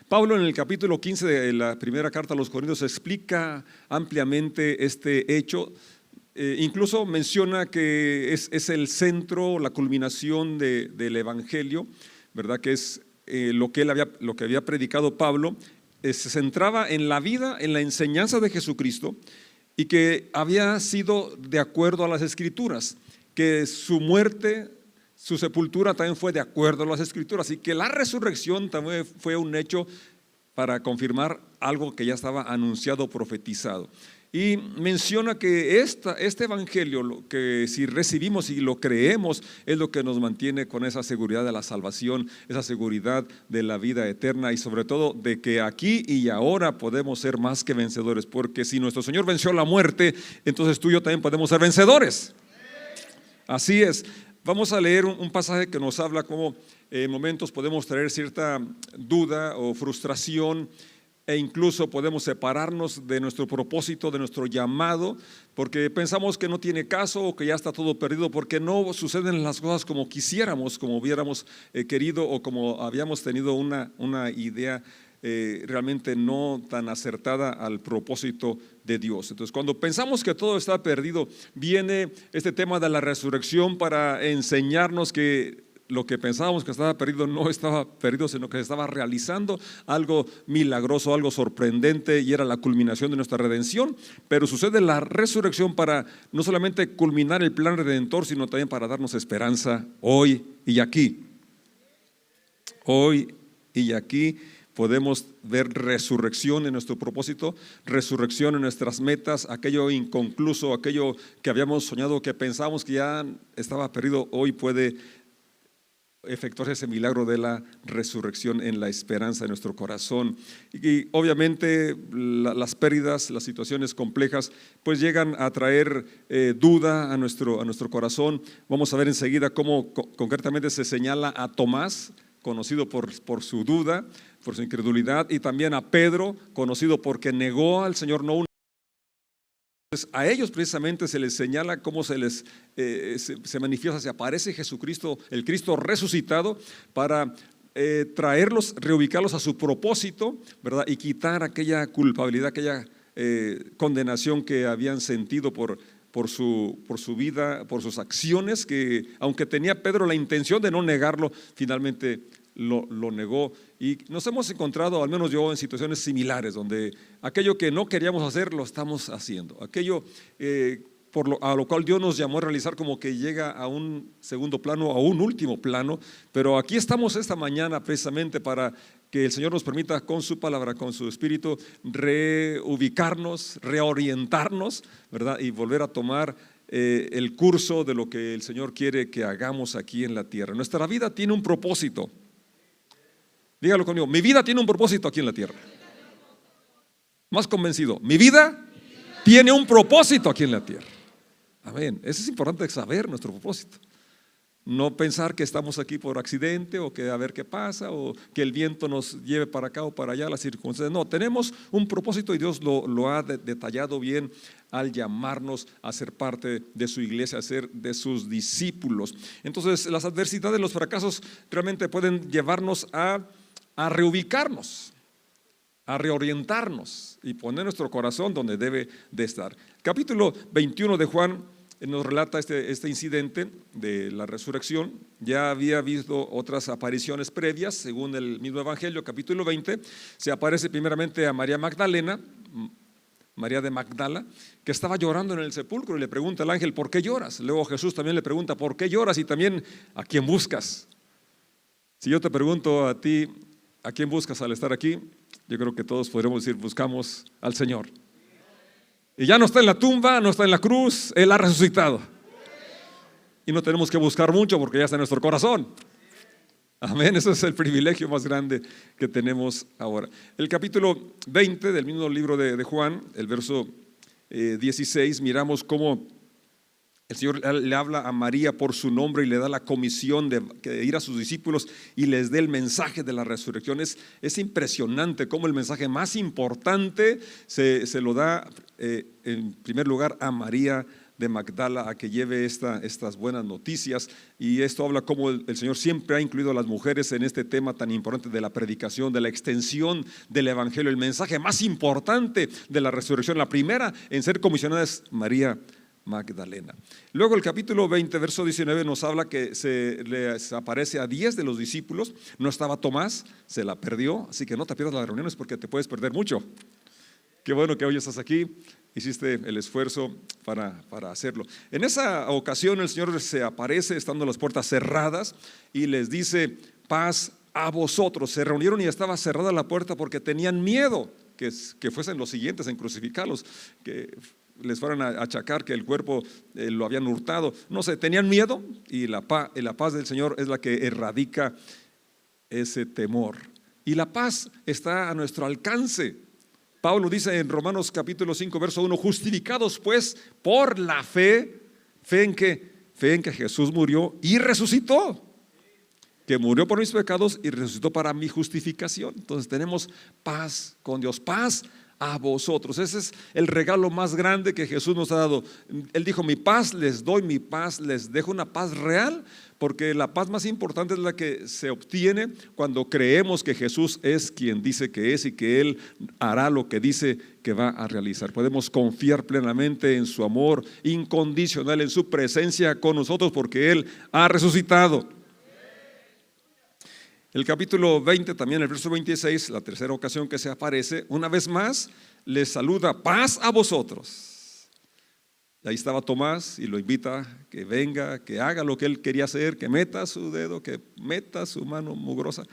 Pablo en el capítulo 15 de la primera carta a los Corintios explica ampliamente este hecho. Incluso menciona que es el centro, la culminación del Evangelio, ¿verdad? Que es lo que había predicado Pablo. Se centraba en la vida, en la enseñanza de Jesucristo, y que había sido de acuerdo a las Escrituras, que su muerte, su sepultura también fue de acuerdo a las Escrituras, y que la resurrección también fue un hecho para confirmar algo que ya estaba anunciado, profetizado. Y menciona que este evangelio, que si recibimos y lo creemos, es lo que nos mantiene con esa seguridad de la salvación, esa seguridad de la vida eterna, y sobre todo de que aquí y ahora podemos ser más que vencedores, porque si nuestro Señor venció la muerte, entonces tú y yo también podemos ser vencedores. Así es. Vamos a leer un pasaje que nos habla cómo en momentos podemos traer cierta duda o frustración, e incluso podemos separarnos de nuestro propósito, de nuestro llamado, porque pensamos que no tiene caso o que ya está todo perdido, porque no suceden las cosas como quisiéramos, como hubiéramos querido, o como habíamos tenido una idea realmente no tan acertada al propósito de Dios. Entonces, cuando pensamos que todo está perdido, viene este tema de la resurrección para enseñarnos que lo que pensábamos que estaba perdido no estaba perdido, sino que se estaba realizando algo milagroso, algo sorprendente, y era la culminación de nuestra redención. Pero sucede la resurrección para no solamente culminar el plan redentor, sino también para darnos esperanza hoy y aquí. Hoy y aquí podemos ver resurrección en nuestro propósito, resurrección en nuestras metas, aquello inconcluso, aquello que habíamos soñado, que pensábamos que ya estaba perdido, hoy puede efectuar ese milagro de la resurrección en la esperanza de nuestro corazón. Y obviamente las pérdidas, las situaciones complejas, pues llegan a traer duda a nuestro corazón. Vamos a ver enseguida cómo concretamente se señala a Tomás, conocido por su duda, por su incredulidad, y también a Pedro, conocido porque negó al Señor no una. A ellos precisamente se les señala cómo se manifiesta, se aparece Jesucristo, el Cristo resucitado, para traerlos, reubicarlos a su propósito, ¿verdad? Y quitar aquella culpabilidad, aquella condenación que habían sentido por su vida, por sus acciones, que aunque tenía Pedro la intención de no negarlo, finalmente lo negó. Y nos hemos encontrado, al menos yo, en situaciones similares, donde aquello que no queríamos hacer lo estamos haciendo, aquello a lo cual Dios nos llamó a realizar, como que llega a un segundo plano, a un último plano. Pero aquí estamos esta mañana precisamente para que el Señor nos permita, con su palabra, con su Espíritu, reubicarnos, reorientarnos, ¿verdad? Y volver a tomar el curso de lo que el Señor quiere que hagamos aquí en la tierra. Nuestra vida tiene un propósito. Dígalo conmigo: mi vida tiene un propósito aquí en la tierra. Más convencido: mi vida tiene un propósito aquí en la tierra. Amén. Eso es importante, saber nuestro propósito. No pensar que estamos aquí por accidente, o que a ver qué pasa, o que el viento nos lleve para acá o para allá, las circunstancias. No, tenemos un propósito, y Dios lo ha detallado bien al llamarnos a ser parte de su iglesia, a ser de sus discípulos. Entonces, las adversidades, los fracasos realmente pueden llevarnos a reubicarnos, a reorientarnos y poner nuestro corazón donde debe de estar. Capítulo 21 de Juan nos relata este incidente de la resurrección. Ya había visto otras apariciones previas, según el mismo evangelio. Capítulo 20 se aparece primeramente a María Magdalena, María de Magdala, que estaba llorando en el sepulcro, y le pregunta al ángel: ¿por qué lloras? Luego Jesús también le pregunta: ¿por qué lloras? Y también: ¿a quién buscas? Si yo te pregunto a ti: ¿a quién buscas al estar aquí? Yo creo que todos podremos decir: buscamos al Señor. Y ya no está en la tumba, no está en la cruz, Él ha resucitado. Y no tenemos que buscar mucho, porque ya está en nuestro corazón. Amén. Ese es el privilegio más grande que tenemos ahora. El capítulo 20 del mismo libro de Juan, el verso 16, miramos cómo el Señor le habla a María por su nombre y le da la comisión de ir a sus discípulos y les dé el mensaje de la resurrección. Es impresionante cómo el mensaje más importante se lo da en primer lugar a María de Magdala a que lleve estas buenas noticias, y esto habla cómo el Señor siempre ha incluido a las mujeres en este tema tan importante de la predicación, de la extensión del evangelio. El mensaje más importante de la resurrección, la primera en ser comisionada, es María Magdalena. Luego el capítulo 20 verso 19 nos habla que se les aparece a 10 de los discípulos. No estaba Tomás, se la perdió, así que no te pierdas las reuniones porque te puedes perder mucho. Qué bueno que hoy estás aquí, hiciste el esfuerzo para hacerlo. En esa ocasión el Señor se aparece estando las puertas cerradas y les dice: paz a vosotros. Se reunieron y estaba cerrada la puerta porque tenían miedo que fuesen los siguientes en crucificarlos, que les fueran a achacar que el cuerpo lo habían hurtado. No sé, tenían miedo, y la paz del Señor es la que erradica ese temor. Y la paz está a nuestro alcance. Pablo dice en Romanos capítulo 5 verso 1: justificados pues por la fe. ¿Fe en qué? Fe en que Jesús murió y resucitó, que murió por mis pecados y resucitó para mi justificación. Entonces tenemos paz con Dios, paz a vosotros. Ese es el regalo más grande que Jesús nos ha dado. Él dijo: mi paz les doy, mi paz les dejo, una paz real, porque la paz más importante es la que se obtiene cuando creemos que Jesús es quien dice que es y que Él hará lo que dice que va a realizar. Podemos confiar plenamente en su amor incondicional, en su presencia con nosotros, porque Él ha resucitado. El capítulo 20, también el verso 26, la tercera ocasión que se aparece, una vez más les saluda: paz a vosotros. Y ahí estaba Tomás y lo invita que venga, que haga lo que él quería hacer, que meta su dedo, que meta su mano mugrosa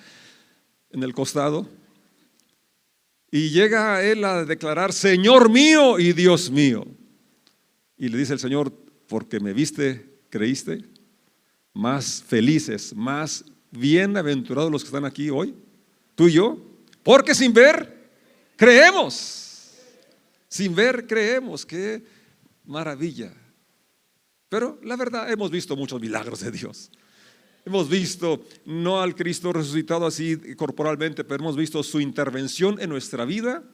en el costado. Y llega él a declarar: Señor mío y Dios mío. Y le dice el Señor: porque me viste, creíste. Más felices, más bienaventurados los que están aquí hoy, tú y yo, porque sin ver creemos. Sin ver creemos. Qué maravilla. Pero la verdad, hemos visto muchos milagros de Dios. Hemos visto no al Cristo resucitado así corporalmente, pero hemos visto su intervención en nuestra vida,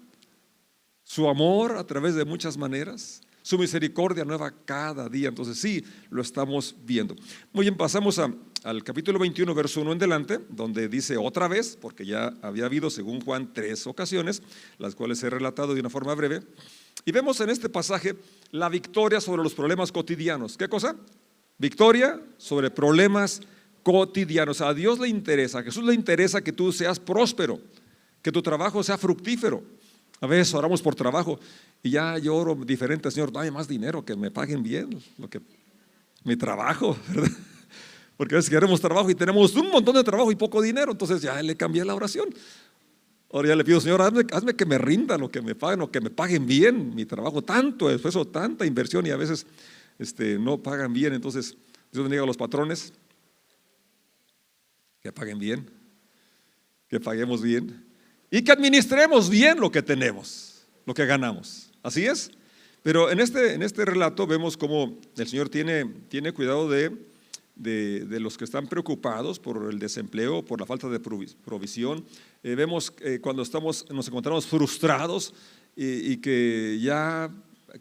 su amor a través de muchas maneras, su misericordia nueva cada día. Entonces sí, lo estamos viendo. Muy bien, pasamos al capítulo 21, verso 1 en delante, donde dice otra vez, porque ya había habido, según Juan, 3 ocasiones, las cuales he relatado de una forma breve. Y vemos en este pasaje la victoria sobre los problemas cotidianos. ¿Qué cosa? Victoria sobre problemas cotidianos. A Dios le interesa, a Jesús le interesa que tú seas próspero, que tu trabajo sea fructífero. A veces oramos por trabajo y ya yo oro diferente: Señor, dame más dinero, que me paguen bien mi trabajo, ¿verdad? Porque a veces queremos trabajo y tenemos un montón de trabajo y poco dinero, entonces ya le cambié la oración. Ahora ya le pido: Señor, hazme que me rinda lo que me paguen, o que me paguen bien mi trabajo, tanto esfuerzo, tanta inversión, y a veces no pagan bien. Entonces Dios bendiga a los patrones, que paguen bien, que paguemos bien y que administremos bien lo que tenemos, lo que ganamos. Así es. Pero en este relato vemos cómo el Señor tiene cuidado de los que están preocupados por el desempleo, por la falta de provisión. Vemos cuando nos encontramos frustrados y que ya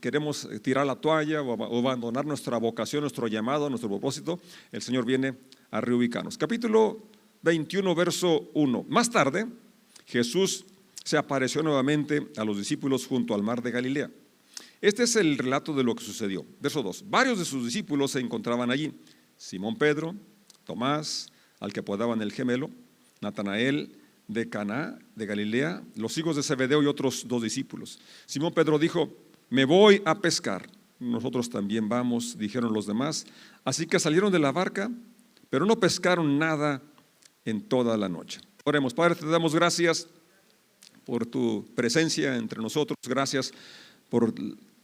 queremos tirar la toalla o abandonar nuestra vocación, nuestro llamado, nuestro propósito, el Señor viene a reubicarnos. Capítulo 21, verso 1. Más tarde, Jesús se apareció nuevamente a los discípulos junto al mar de Galilea. Este es el relato de lo que sucedió. Verso 2. Varios de sus discípulos se encontraban allí: Simón Pedro, Tomás, al que apodaban el gemelo, Natanael de Caná de Galilea, los hijos de Zebedeo y otros 2 discípulos. Simón Pedro dijo: me voy a pescar. Nosotros también vamos, dijeron los demás. Así que salieron de la barca, pero no pescaron nada en toda la noche. Oremos. Padre, te damos gracias por tu presencia entre nosotros, gracias por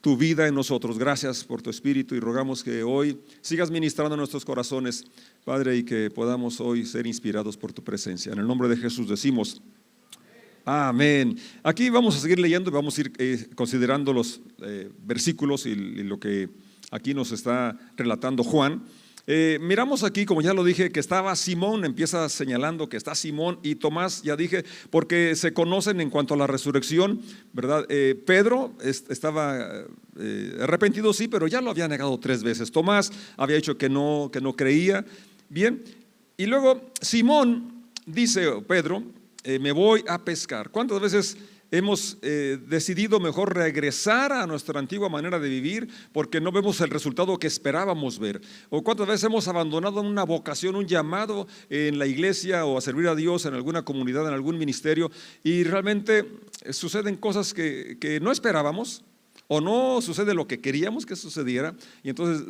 tu vida en nosotros, gracias por tu Espíritu, y rogamos que hoy sigas ministrando nuestros corazones, Padre, y que podamos hoy ser inspirados por tu presencia. En el nombre de Jesús decimos amén. Aquí vamos a seguir leyendo, vamos a ir considerando los versículos y lo que aquí nos está relatando Juan. Miramos aquí, como ya lo dije, que estaba Simón, empieza señalando que está Simón y Tomás, ya dije, porque se conocen en cuanto a la resurrección, ¿verdad? Pedro estaba arrepentido, sí, pero ya lo había negado 3 veces. Tomás había dicho que no creía. Bien, y luego Simón dice, Pedro, me voy a pescar. ¿Cuántas veces hemos decidido mejor regresar a nuestra antigua manera de vivir porque no vemos el resultado que esperábamos ver? ¿O cuántas veces hemos abandonado una vocación, un llamado en la iglesia o a servir a Dios en alguna comunidad, en algún ministerio, y realmente suceden cosas que no esperábamos o no sucede lo que queríamos que sucediera, y entonces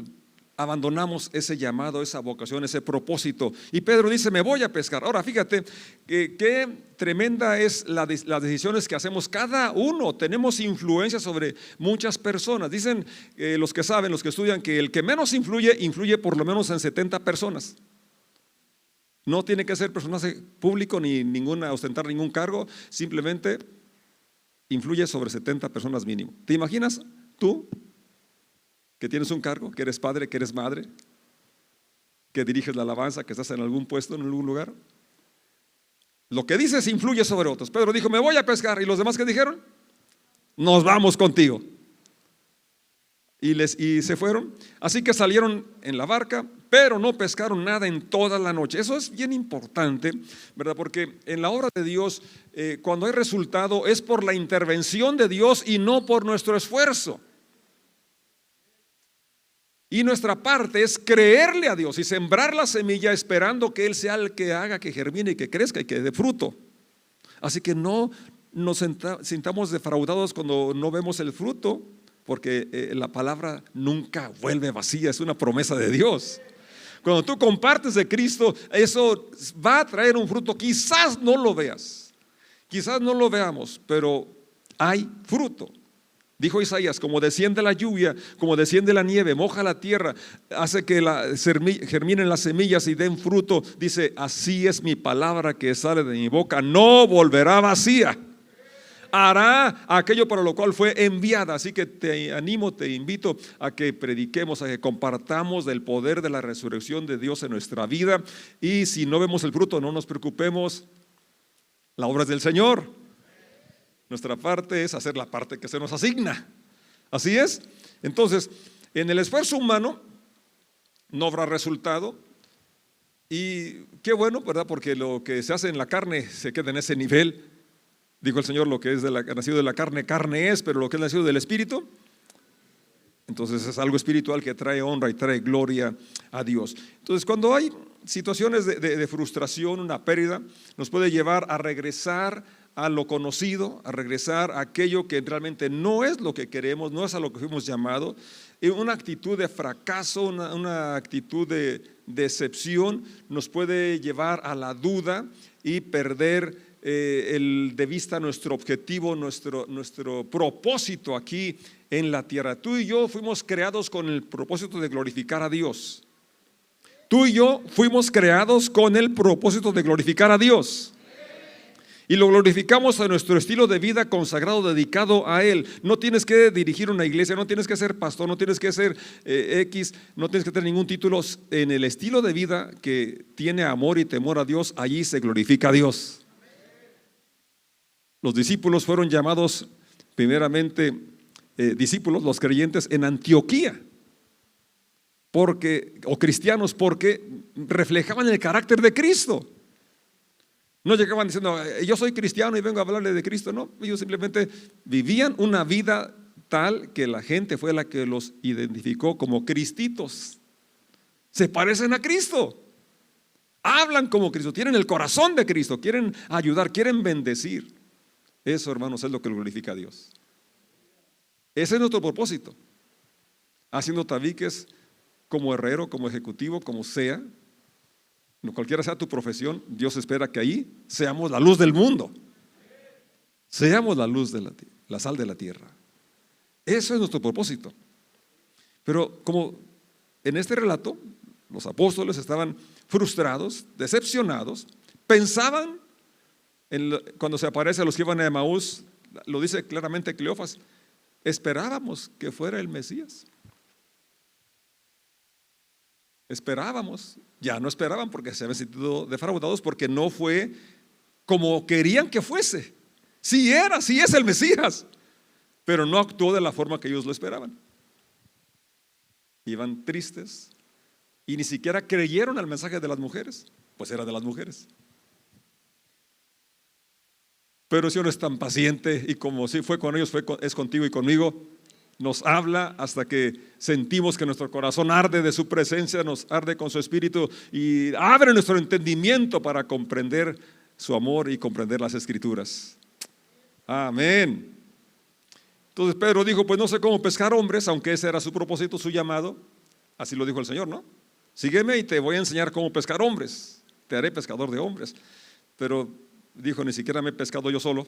abandonamos ese llamado, esa vocación, ese propósito? Y Pedro dice, me voy a pescar. Ahora fíjate qué tremenda es las decisiones que hacemos cada uno. Tenemos influencia sobre muchas personas. Dicen los que saben, los que estudian, que el que menos influye por lo menos en 70 personas. No tiene que ser personaje público ni ostentar ningún cargo, simplemente influye sobre 70 personas mínimo. ¿Te imaginas tú que tienes un cargo, que eres padre, que eres madre, que diriges la alabanza, que estás en algún puesto, en algún lugar? Lo que dices influye sobre otros. Pedro dijo, me voy a pescar. ¿Y los demás qué dijeron? Nos vamos contigo. Y se fueron. Así que salieron en la barca, pero no pescaron nada en toda la noche. Eso es bien importante, ¿verdad? Porque en la obra de Dios, cuando hay resultado, es por la intervención de Dios y no por nuestro esfuerzo. Y nuestra parte es creerle a Dios y sembrar la semilla esperando que Él sea el que haga que germine y que crezca y que dé fruto. Así que no nos sintamos defraudados cuando no vemos el fruto, porque la palabra nunca vuelve vacía, es una promesa de Dios. Cuando tú compartes de Cristo, eso va a traer un fruto. Quizás no lo veas, quizás no lo veamos, pero hay fruto. Dijo Isaías, como desciende la lluvia, como desciende la nieve, moja la tierra, hace que germinen las semillas y den fruto. Dice, así es mi palabra que sale de mi boca, no volverá vacía. Hará aquello para lo cual fue enviada. Así que te animo, te invito a que prediquemos, a que compartamos del poder de la resurrección de Dios en nuestra vida. Y si no vemos el fruto, no nos preocupemos, la obra es del Señor. Nuestra parte es hacer la parte que se nos asigna. Así es. Entonces, en el esfuerzo humano no habrá resultado. Y qué bueno, ¿verdad? Porque lo que se hace en la carne se queda en ese nivel. Dijo el Señor, lo que es nacido de la carne, carne es, pero lo que es nacido del Espíritu, entonces es algo espiritual que trae honra y trae gloria a Dios. Entonces, cuando hay situaciones de frustración, una pérdida, nos puede llevar a regresar a lo conocido, a regresar a aquello que realmente no es lo que queremos, no es a lo que fuimos llamados. Una actitud de fracaso, una actitud de decepción nos puede llevar a la duda y perder de vista nuestro objetivo, nuestro propósito aquí en la tierra. Tú y yo fuimos creados con el propósito de glorificar a Dios. Tú y yo fuimos creados con el propósito de glorificar a Dios. Y lo glorificamos a nuestro estilo de vida consagrado, dedicado a Él. No tienes que dirigir una iglesia, no tienes que ser pastor, no tienes que ser no tienes que tener ningún título. En el estilo de vida que tiene amor y temor a Dios, allí se glorifica a Dios. Los discípulos fueron llamados primeramente discípulos, los creyentes en Antioquía, o cristianos, porque reflejaban el carácter de Cristo. No llegaban diciendo, yo soy cristiano y vengo a hablarle de Cristo. No, ellos simplemente vivían una vida tal que la gente fue la que los identificó como cristitos. Se parecen a Cristo, hablan como Cristo, tienen el corazón de Cristo, quieren ayudar, quieren bendecir. Eso, hermanos, es lo que glorifica a Dios. Ese es nuestro propósito. Haciendo tabiques como herrero, como ejecutivo, como sea, no cualquiera sea tu profesión, Dios espera que ahí seamos la luz del mundo. Seamos la luz de la sal de la tierra. Eso es nuestro propósito. Pero como en este relato, los apóstoles estaban frustrados, decepcionados, pensaban cuando se aparece a los que iban a Emaús, lo dice claramente Cleofas, esperábamos que fuera el Mesías. Esperábamos, ya no esperaban porque se habían sentido defraudados, porque no fue como querían que fuese. Sí era, sí es el Mesías, pero no actuó de la forma que ellos lo esperaban. Iban tristes y ni siquiera creyeron al mensaje de las mujeres, pues era de las mujeres. Pero si uno es tan paciente, y como si fue con ellos, es contigo y conmigo, nos habla hasta que sentimos que nuestro corazón arde de su presencia, nos arde con su espíritu y abre nuestro entendimiento para comprender su amor y comprender las escrituras. Amén. Entonces Pedro dijo, pues no sé cómo pescar hombres, aunque ese era su propósito, su llamado. Así lo dijo el Señor, ¿no? Sígueme y te voy a enseñar cómo pescar hombres, te haré pescador de hombres. Pero dijo, ni siquiera me he pescado yo solo.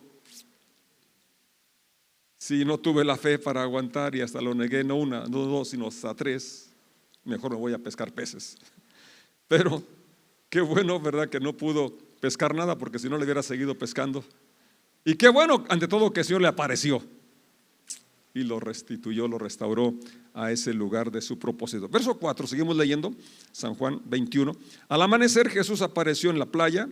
Si no tuve la fe para aguantar y hasta lo negué, no una, no dos, sino hasta tres, mejor me voy a pescar peces. Pero qué bueno, ¿verdad? Que no pudo pescar nada, porque si no le hubiera seguido pescando. Y qué bueno, ante todo, que el Señor le apareció y lo restituyó, lo restauró a ese lugar de su propósito. Verso 4, seguimos leyendo, San Juan 21. Al amanecer Jesús apareció en la playa,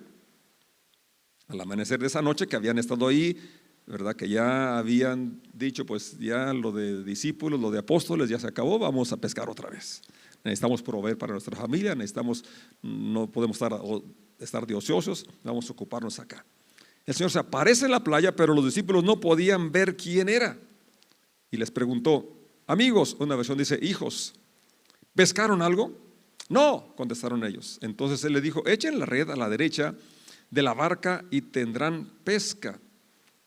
al amanecer de esa noche que habían estado ahí, ¿verdad? Que ya habían dicho, pues ya lo de discípulos, lo de apóstoles ya se acabó, vamos a pescar otra vez. Necesitamos proveer para nuestra familia, no podemos estar de ociosos, vamos a ocuparnos acá. El Señor se aparece en la playa, pero los discípulos no podían ver quién era. Y les preguntó, amigos, una versión dice, hijos, ¿pescaron algo? No, contestaron ellos. Entonces Él les dijo, echen la red a la derecha de la barca y tendrán pesca.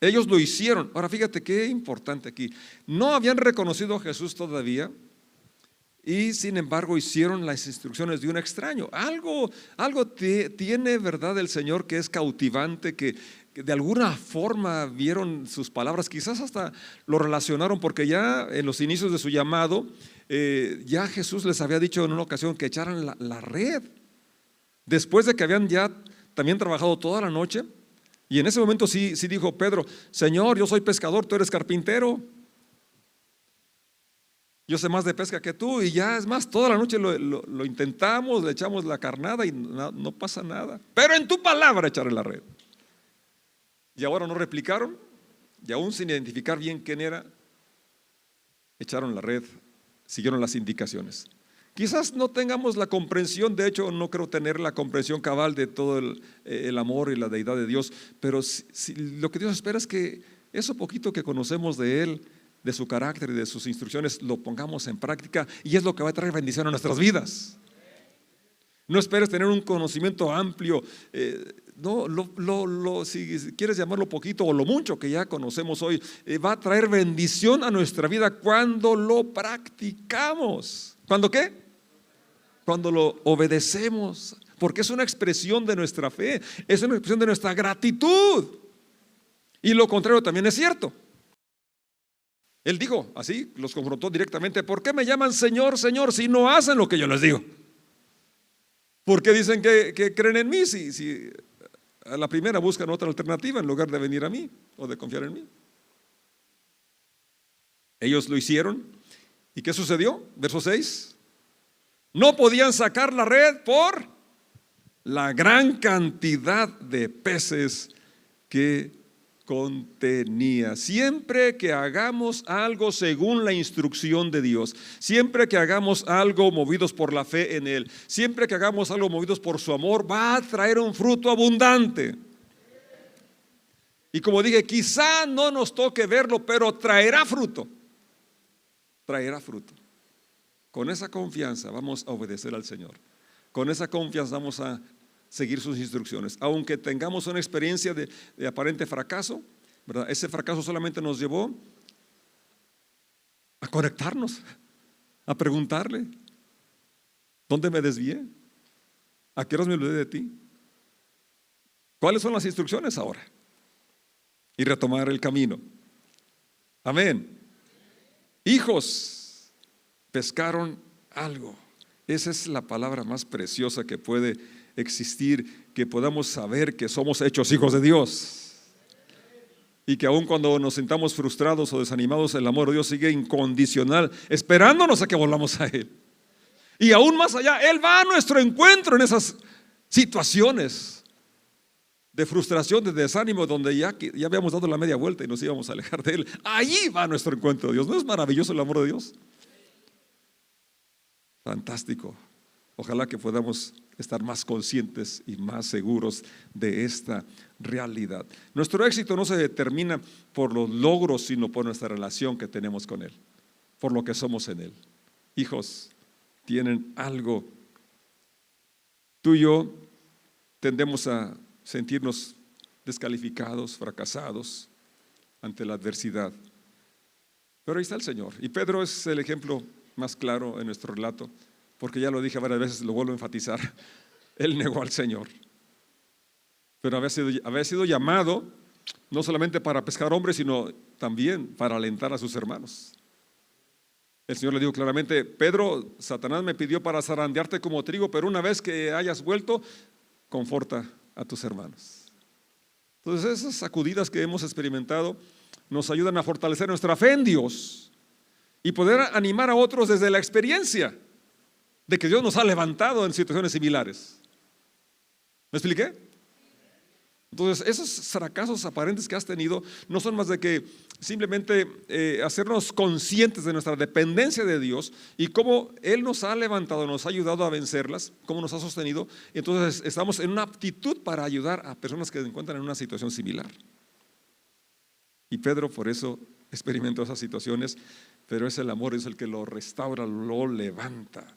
Ellos lo hicieron. Ahora fíjate qué importante aquí. No habían reconocido a Jesús todavía y sin embargo hicieron las instrucciones de un extraño. Algo tiene, ¿verdad?, el Señor, que es cautivante, que de alguna forma vieron sus palabras, quizás hasta lo relacionaron, porque ya en los inicios de su llamado, ya Jesús les había dicho en una ocasión que echaran la red, después de que habían ya también trabajado toda la noche. Y en ese momento sí dijo Pedro, Señor, yo soy pescador, tú eres carpintero, yo sé más de pesca que tú. Y ya es más, toda la noche lo intentamos, le echamos la carnada y no pasa nada, pero en tu palabra echaré la red. Y ahora no replicaron, y aún sin identificar bien quién era, echaron la red, siguieron las indicaciones. Quizás no tengamos la comprensión, de hecho no creo tener la comprensión cabal de todo el amor y la deidad de Dios, pero lo que Dios espera es que eso poquito que conocemos de Él, de su carácter y de sus instrucciones, lo pongamos en práctica, y es lo que va a traer bendición a nuestras vidas. No esperes tener un conocimiento amplio, si quieres llamarlo poquito o lo mucho que ya conocemos hoy, va a traer bendición a nuestra vida cuando lo practicamos. ¿Cuándo qué? Cuando lo obedecemos, porque es una expresión de nuestra fe, es una expresión de nuestra gratitud. Y lo contrario también es cierto. Él dijo así, los confrontó directamente, ¿por qué me llaman Señor, Señor, si no hacen lo que yo les digo? ¿Por qué dicen que creen en mí si a la primera buscan otra alternativa en lugar de venir a mí o de confiar en mí? Ellos lo hicieron. ¿Y qué sucedió? Verso 6. No podían sacar la red por la gran cantidad de peces que contenía. Siempre que hagamos algo según la instrucción de Dios, siempre que hagamos algo movidos por la fe en Él, siempre que hagamos algo movidos por su amor, va a traer un fruto abundante. Y como dije, quizá no nos toque verlo, pero traerá fruto. Traerá fruto. Con esa confianza vamos a obedecer al Señor. Con esa confianza vamos a seguir sus instrucciones. Aunque tengamos una experiencia de aparente fracaso, ¿verdad? Ese fracaso solamente nos llevó a conectarnos, a preguntarle, ¿dónde me desvié? ¿A qué horas me olvidé de ti? ¿Cuáles son las instrucciones ahora? Y retomar el camino. Amén. Hijos, pescaron algo. Esa es la palabra más preciosa que puede existir, que podamos saber que somos hechos hijos de Dios. Y que aun cuando nos sintamos frustrados o desanimados, el amor de Dios sigue incondicional, esperándonos a que volvamos a Él. Y aún más allá, Él va a nuestro encuentro en esas situaciones de frustración, de desánimo, donde ya habíamos dado la media vuelta y nos íbamos a alejar de Él. Allí va a nuestro encuentro, Dios. ¿No es maravilloso el amor de Dios? Fantástico. Ojalá que podamos estar más conscientes y más seguros de esta realidad. Nuestro éxito no se determina por los logros, sino por nuestra relación que tenemos con Él, por lo que somos en Él. Hijos, tienen algo. Tú y yo tendemos a sentirnos descalificados, fracasados ante la adversidad. Pero ahí está el Señor. Y Pedro es el ejemplo más claro en nuestro relato, porque ya lo dije varias veces, lo vuelvo a enfatizar. Él negó al Señor, pero había sido llamado no solamente para pescar hombres, sino también para alentar a sus hermanos. El Señor le dijo claramente: Pedro, Satanás me pidió para zarandearte como trigo, pero una vez que hayas vuelto, conforta a tus hermanos. Entonces, esas sacudidas que hemos experimentado nos ayudan a fortalecer nuestra fe en Dios y poder animar a otros desde la experiencia de que Dios nos ha levantado en situaciones similares. ¿Me expliqué? Entonces, esos fracasos aparentes que has tenido no son más de que simplemente hacernos conscientes de nuestra dependencia de Dios y cómo Él nos ha levantado, nos ha ayudado a vencerlas, cómo nos ha sostenido. Entonces estamos en una aptitud para ayudar a personas que se encuentran en una situación similar. Y Pedro por eso experimentó esas situaciones, pero es el amor, es el que lo restaura, lo levanta.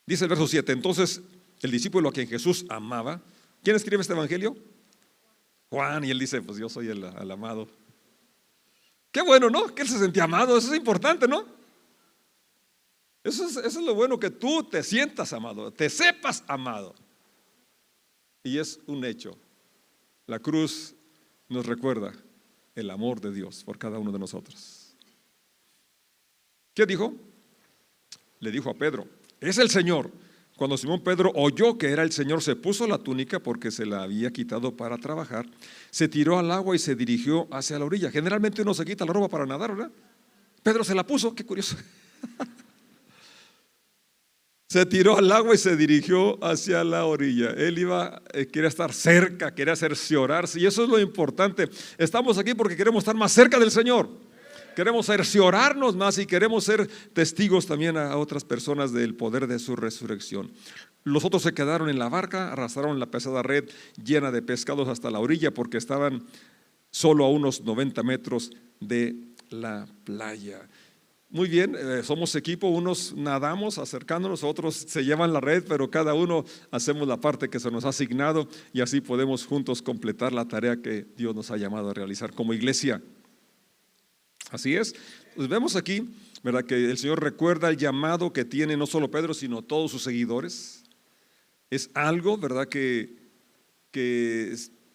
Dice el verso 7, entonces el discípulo a quien Jesús amaba. ¿Quién escribe este evangelio? Juan, y él dice: pues yo soy el amado. Qué bueno, ¿no? Que él se sentía amado, eso es importante, ¿no? Eso es lo bueno, que tú te sientas amado, te sepas amado. Y es un hecho. La cruz nos recuerda el amor de Dios por cada uno de nosotros. ¿Qué dijo? Le dijo a Pedro: es el Señor. Cuando Simón Pedro oyó que era el Señor, se puso la túnica porque se la había quitado para trabajar, se tiró al agua y se dirigió hacia la orilla. Generalmente uno se quita la ropa para nadar, ¿verdad? Pedro se la puso, qué curioso. Se tiró al agua y se dirigió hacia la orilla. Él quería estar cerca, quería cerciorarse, y eso es lo importante. Estamos aquí porque queremos estar más cerca del Señor. Queremos cerciorarnos más y queremos ser testigos también a otras personas del poder de su resurrección. Los otros se quedaron en la barca, arrastraron la pesada red llena de pescados hasta la orilla porque estaban solo a unos 90 metros de la playa. Muy bien, somos equipo, unos nadamos acercándonos, otros se llevan la red, pero cada uno hacemos la parte que se nos ha asignado y así podemos juntos completar la tarea que Dios nos ha llamado a realizar como iglesia. Así es. Pues vemos aquí, ¿verdad?, que el Señor recuerda el llamado que tiene no solo Pedro, sino todos sus seguidores. Es algo, ¿verdad?, que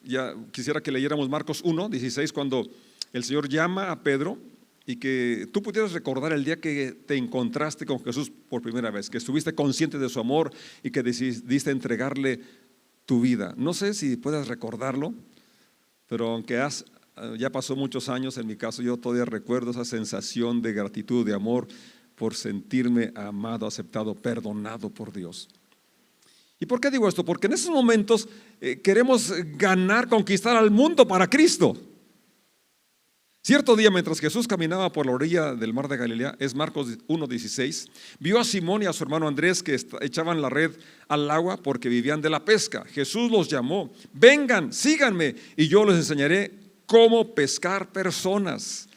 ya quisiera que leyéramos Marcos 1:16, cuando el Señor llama a Pedro, y que tú pudieras recordar el día que te encontraste con Jesús por primera vez, que estuviste consciente de su amor y que decidiste entregarle tu vida. No sé si puedas recordarlo, pero aunque ya pasó muchos años, en mi caso yo todavía recuerdo esa sensación de gratitud, de amor, por sentirme amado, aceptado, perdonado por Dios. ¿Y por qué digo esto? Porque en esos momentos queremos ganar, conquistar al mundo para Cristo. Cierto día, mientras Jesús caminaba por la orilla del mar de Galilea, es Marcos 1:16, vio a Simón y a su hermano Andrés que echaban la red al agua porque vivían de la pesca. Jesús los llamó: vengan, síganme y yo les enseñaré cómo pescar personas.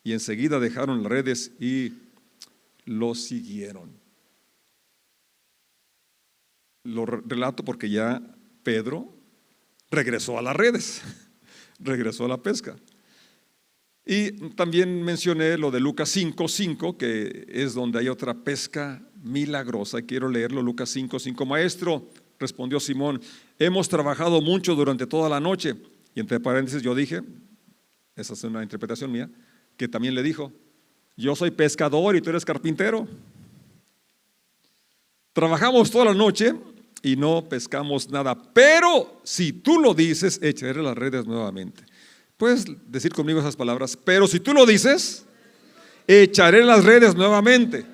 Y enseguida dejaron las redes y lo siguieron. Lo relato porque ya Pedro regresó a las redes, regresó a la pesca. Y también mencioné lo de Lucas 5:5, que es donde hay otra pesca milagrosa. Quiero leerlo, Lucas 5:5. Maestro, respondió Simón, hemos trabajado mucho durante toda la noche. Y entre paréntesis yo dije, esa es una interpretación mía, que también le dijo: yo soy pescador y tú eres carpintero. Trabajamos toda la noche y no pescamos nada, pero si tú lo dices, echaré las redes nuevamente. ¿Puedes decir conmigo esas palabras? Pero si tú lo dices, echaré las redes nuevamente.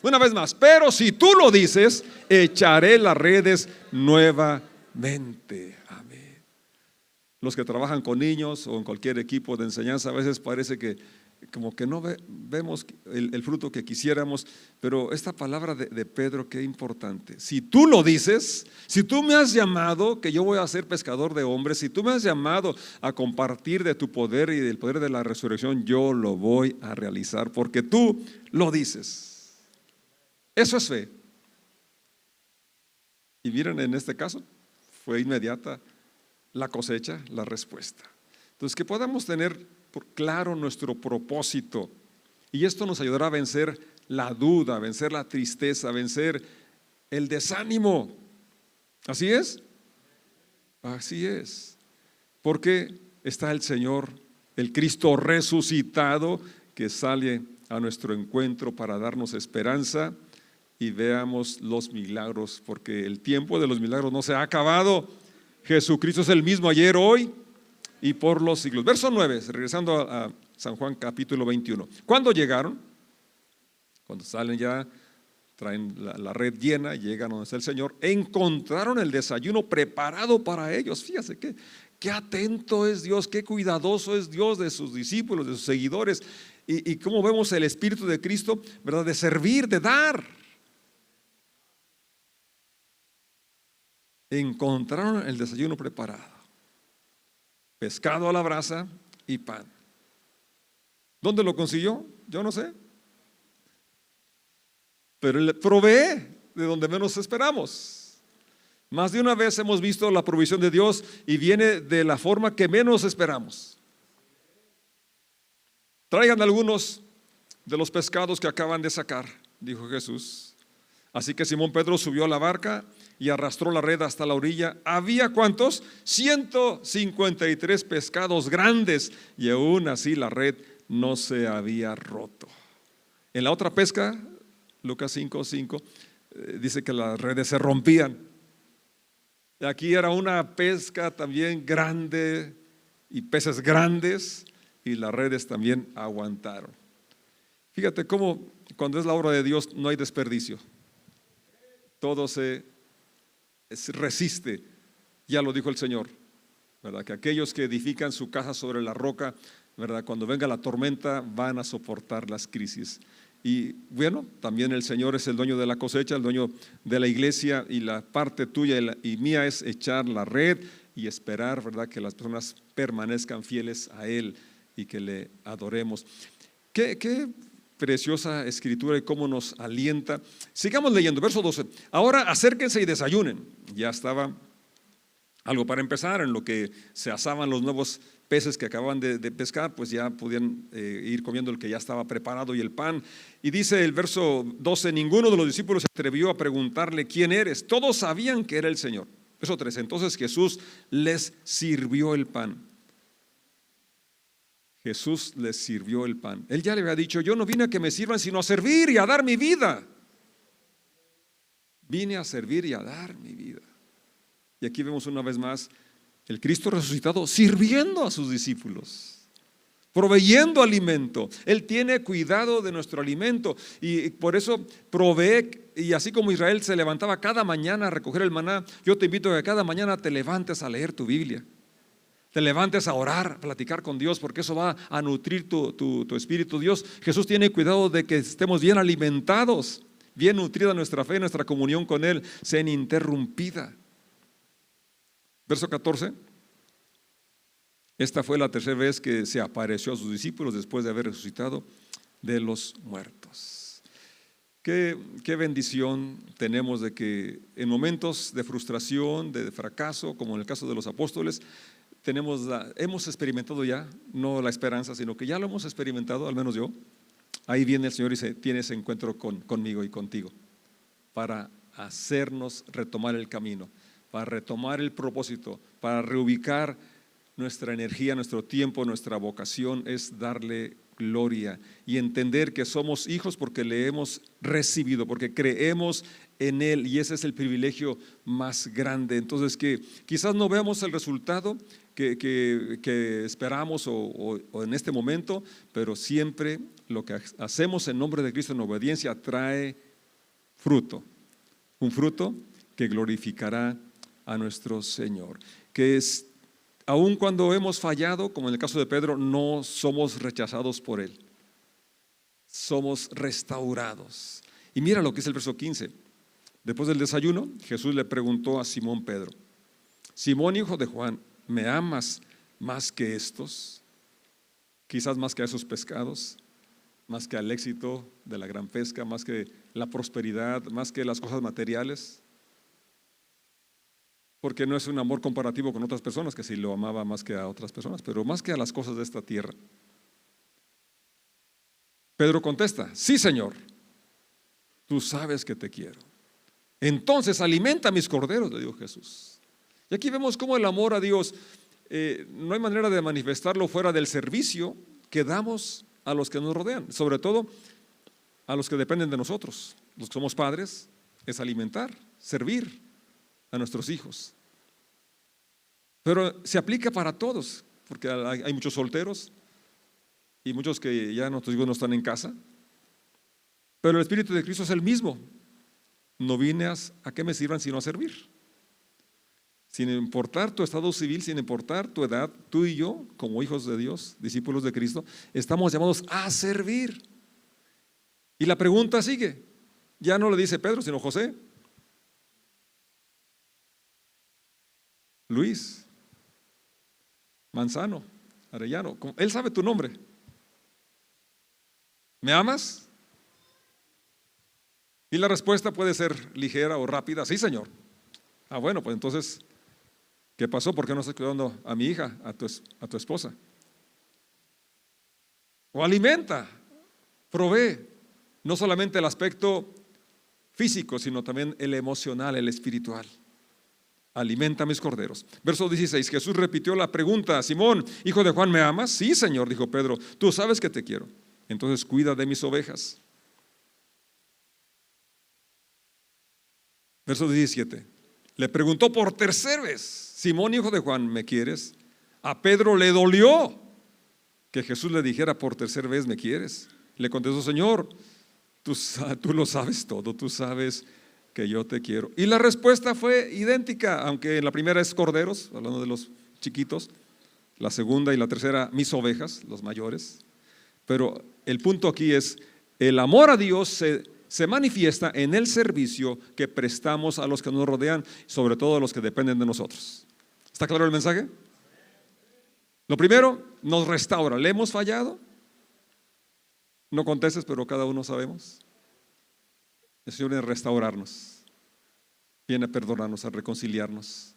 Una vez más, pero si tú lo dices, echaré las redes nuevamente. Amén. Los que trabajan con niños o en cualquier equipo de enseñanza, a veces parece que como que no vemos el fruto que quisiéramos, pero esta palabra de Pedro, qué importante. Si tú lo dices, si tú me has llamado, que yo voy a ser pescador de hombres, si tú me has llamado a compartir de tu poder y del poder de la resurrección, yo lo voy a realizar porque tú lo dices. Eso es fe. Y miren, en este caso fue inmediata la cosecha, la respuesta. Entonces, que podamos tener claro nuestro propósito, y esto nos ayudará a vencer la duda, a vencer la tristeza, a vencer el desánimo. ¿Así es? Así es. Porque está el Señor, el Cristo resucitado, que sale a nuestro encuentro para darnos esperanza, y veamos los milagros, porque el tiempo de los milagros no se ha acabado. Jesucristo es el mismo ayer, hoy y por los siglos. Verso 9, regresando a San Juan capítulo 21. ¿Cuándo llegaron? Cuando salen ya, traen la red llena, llegan donde está el Señor, encontraron el desayuno preparado para ellos. Fíjate qué atento es Dios, qué cuidadoso es Dios de sus discípulos, de sus seguidores, y cómo vemos el Espíritu de Cristo, ¿verdad? De servir, de dar. Encontraron el desayuno preparado. Pescado a la brasa y pan. ¿Dónde lo consiguió? Yo no sé. Pero Él provee de donde menos esperamos. Más de una vez hemos visto la provisión de Dios y viene de la forma que menos esperamos. Traigan algunos de los pescados que acaban de sacar, dijo Jesús. Así que Simón Pedro subió a la barca y arrastró la red hasta la orilla. ¿Había cuántos? 153 pescados grandes, y aún así la red no se había roto. En la otra pesca, Lucas 5:5, dice que las redes se rompían. Aquí era una pesca también grande y peces grandes, y las redes también aguantaron. Fíjate cómo cuando es la obra de Dios no hay desperdicio. Todo se resiste, ya lo dijo el Señor, ¿verdad? Que aquellos que edifican su casa sobre la roca, ¿verdad? Cuando venga la tormenta van a soportar las crisis. Y bueno, también el Señor es el dueño de la cosecha, el dueño de la iglesia, y la parte tuya y mía es echar la red y esperar, ¿verdad? Que las personas permanezcan fieles a Él y que le adoremos. ¿Qué preciosa escritura y cómo nos alienta? Sigamos leyendo, verso 12. Ahora acérquense y desayunen. Ya estaba algo para empezar, en lo que se asaban los nuevos peces que acababan de pescar, pues ya podían ir comiendo el que ya estaba preparado y el pan. Y dice el verso 12, ninguno de los discípulos se atrevió a preguntarle ¿quién eres? Todos sabían que era el Señor. Verso 13, entonces Jesús les sirvió el pan. Jesús les sirvió el pan. Él ya le había dicho, yo no vine a que me sirvan, sino a servir y a dar mi vida. Vine a servir y a dar mi vida. Y aquí vemos una vez más el Cristo resucitado sirviendo a sus discípulos, proveyendo alimento. Él tiene cuidado de nuestro alimento y por eso provee. Y así como Israel se levantaba cada mañana a recoger el maná, yo te invito a que cada mañana te levantes a leer tu Biblia, te levantes a orar, a platicar con Dios, porque eso va a nutrir tu espíritu. Jesús tiene cuidado de que estemos bien alimentados, bien nutrida nuestra fe, nuestra comunión con Él sea ininterrumpida. Verso 14. Esta fue la tercera vez que se apareció a sus discípulos después de haber resucitado de los muertos. Qué bendición tenemos de que en momentos de frustración, de fracaso, como en el caso de los apóstoles, hemos experimentado ya, no la esperanza, sino que ya lo hemos experimentado, al menos yo. Ahí viene el Señor y dice, tiene ese encuentro conmigo y contigo para hacernos retomar el camino, para retomar el propósito, para reubicar nuestra energía, nuestro tiempo, nuestra vocación es darle gloria y entender que somos hijos porque le hemos recibido, porque creemos en Él, y ese es el privilegio más grande. Entonces, que quizás no veamos el resultado que esperamos o en este momento, pero siempre lo que hacemos en nombre de Cristo en obediencia trae fruto, un fruto que glorificará a nuestro Señor. Que es, aun cuando hemos fallado, como en el caso de Pedro, no somos rechazados por Él, somos restaurados. Y mira lo que es el verso 15. Después del desayuno, Jesús le preguntó a Simón Pedro: Simón, hijo de Juan, ¿me amas más que estos? Quizás más que a esos pescados, más que al éxito de la gran pesca, más que la prosperidad, más que las cosas materiales. Porque no es un amor comparativo con otras personas, que sí lo amaba más que a otras personas, pero más que a las cosas de esta tierra. Pedro contesta: sí, Señor, tú sabes que te quiero. Entonces alimenta mis corderos, le dijo Jesús. Y aquí vemos cómo el amor a Dios, no hay manera de manifestarlo fuera del servicio que damos a los que nos rodean, sobre todo a los que dependen de nosotros. Los que somos padres, es alimentar, servir a nuestros hijos. Pero se aplica para todos, porque hay muchos solteros y muchos que ya nuestros hijos no están en casa. Pero el Espíritu de Cristo es el mismo. No vine a que me sirvan sino a servir. Sin importar tu estado civil, sin importar tu edad, tú y yo, como hijos de Dios, discípulos de Cristo, estamos llamados a servir. Y la pregunta sigue. Ya no le dice Pedro, sino José, Luis, Manzano, Arellano. Él sabe tu nombre. ¿Me amas? Y la respuesta puede ser ligera o rápida: sí, Señor. Ah, bueno, pues entonces, ¿qué pasó? ¿Por qué no estás cuidando a mi hija, a tu esposa? O alimenta, provee, no solamente el aspecto físico, sino también el emocional, el espiritual. Alimenta mis corderos. Verso 16, Jesús repitió la pregunta: Simón, hijo de Juan, ¿me amas? Sí, Señor, dijo Pedro, tú sabes que te quiero. Entonces cuida de mis ovejas. Verso 17, le preguntó por tercera vez: Simón, hijo de Juan, ¿me quieres? A Pedro le dolió que Jesús le dijera por tercera vez: ¿me quieres? Le contestó: Señor, tú lo sabes todo, tú sabes que yo te quiero. Y la respuesta fue idéntica, aunque la primera es corderos, hablando de los chiquitos, la segunda y la tercera mis ovejas, los mayores. Pero el punto aquí es: el amor a Dios se manifiesta en el servicio que prestamos a los que nos rodean, sobre todo a los que dependen de nosotros. ¿Está claro el mensaje? Lo primero, nos restaura. ¿Le hemos fallado? No contestes, pero cada uno sabemos. El Señor viene a restaurarnos, viene a perdonarnos, a reconciliarnos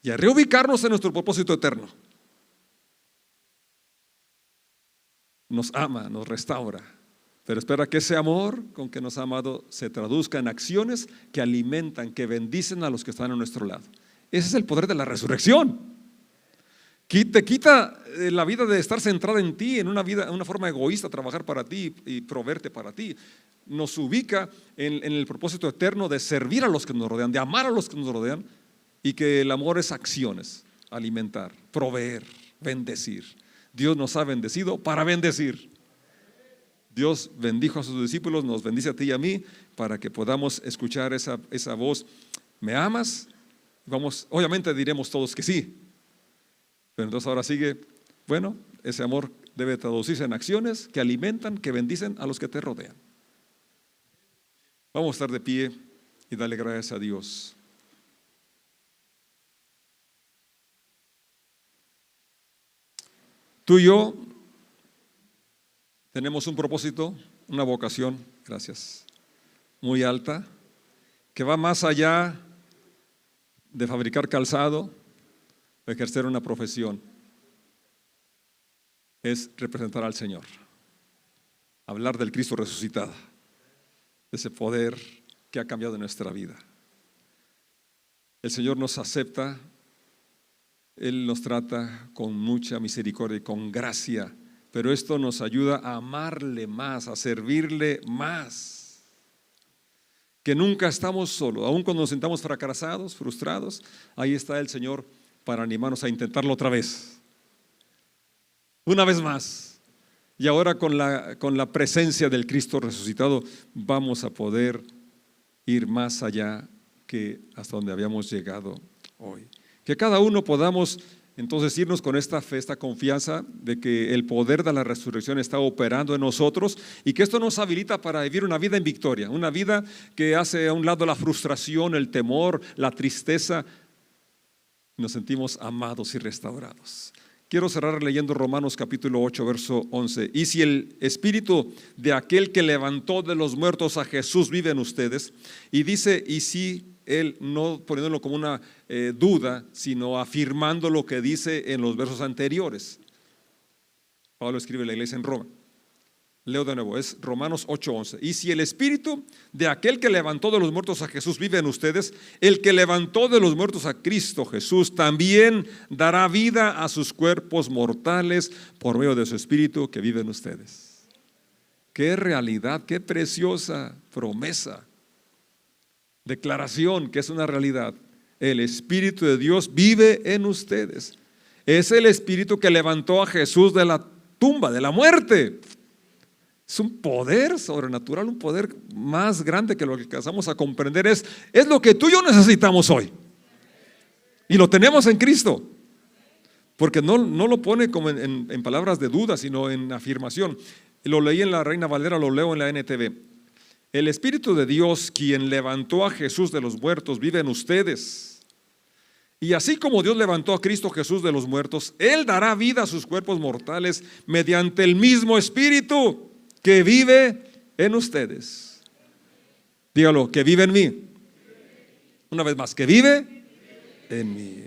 y a reubicarnos en nuestro propósito eterno. Nos ama, nos restaura, pero espera que ese amor con que nos ha amado se traduzca en acciones que alimentan, que bendicen a los que están a nuestro lado. Ese es el poder de la resurrección. Te quita la vida de estar centrada en ti, en una forma egoísta, trabajar para ti y proveerte para ti. Nos ubica en el propósito eterno de servir a los que nos rodean, de amar a los que nos rodean, y que el amor es acciones: alimentar, proveer, bendecir. Dios nos ha bendecido para bendecir. Dios bendijo a sus discípulos, nos bendice a ti y a mí para que podamos escuchar esa voz: ¿me amas? Obviamente diremos todos que sí. Pero entonces ahora sigue, bueno, ese amor debe traducirse en acciones que alimentan, que bendicen a los que te rodean. Vamos a estar de pie y darle gracias a Dios. Tú y yo tenemos un propósito, una vocación, gracias, muy alta, que va más allá de fabricar calzado, ejercer una profesión. Es representar al Señor, hablar del Cristo resucitado, de ese poder que ha cambiado nuestra vida. El Señor nos acepta, Él nos trata con mucha misericordia y con gracia, pero esto nos ayuda a amarle más, a servirle más. Que nunca estamos solos, aun cuando nos sintamos fracasados, frustrados, ahí está el Señor para animarnos a intentarlo otra vez, una vez más. Y ahora con la presencia del Cristo resucitado vamos a poder ir más allá que hasta donde habíamos llegado hoy. Que cada uno podamos entonces irnos con esta fe, esta confianza de que el poder de la resurrección está operando en nosotros y que esto nos habilita para vivir una vida en victoria, una vida que hace a un lado la frustración, el temor, la tristeza. Nos sentimos amados y restaurados. Quiero cerrar leyendo Romanos capítulo 8, verso 11. Y si el espíritu de aquel que levantó de los muertos a Jesús vive en ustedes, y dice, y si él, no poniéndolo como una duda, sino afirmando lo que dice en los versos anteriores. Pablo escribe a la iglesia en Roma. Leo de nuevo, es Romanos 8:11. Y si el espíritu de aquel que levantó de los muertos a Jesús vive en ustedes, el que levantó de los muertos a Cristo Jesús también dará vida a sus cuerpos mortales por medio de su espíritu que vive en ustedes. Qué realidad, qué preciosa promesa, declaración que es una realidad. El Espíritu de Dios vive en ustedes. Es el Espíritu que levantó a Jesús de la tumba, de la muerte. Es un poder sobrenatural, un poder más grande que lo que alcanzamos a comprender. Es lo que tú y yo necesitamos hoy. Y lo tenemos en Cristo. Porque no lo pone como en palabras de duda, sino en afirmación. Lo leí en la Reina Valera, lo leo en la NTV. El Espíritu de Dios, quien levantó a Jesús de los muertos, vive en ustedes. Y así como Dios levantó a Cristo Jesús de los muertos, Él dará vida a sus cuerpos mortales mediante el mismo Espíritu que vive en ustedes. Dígalo, que vive en mí. Una vez más, que vive en mí.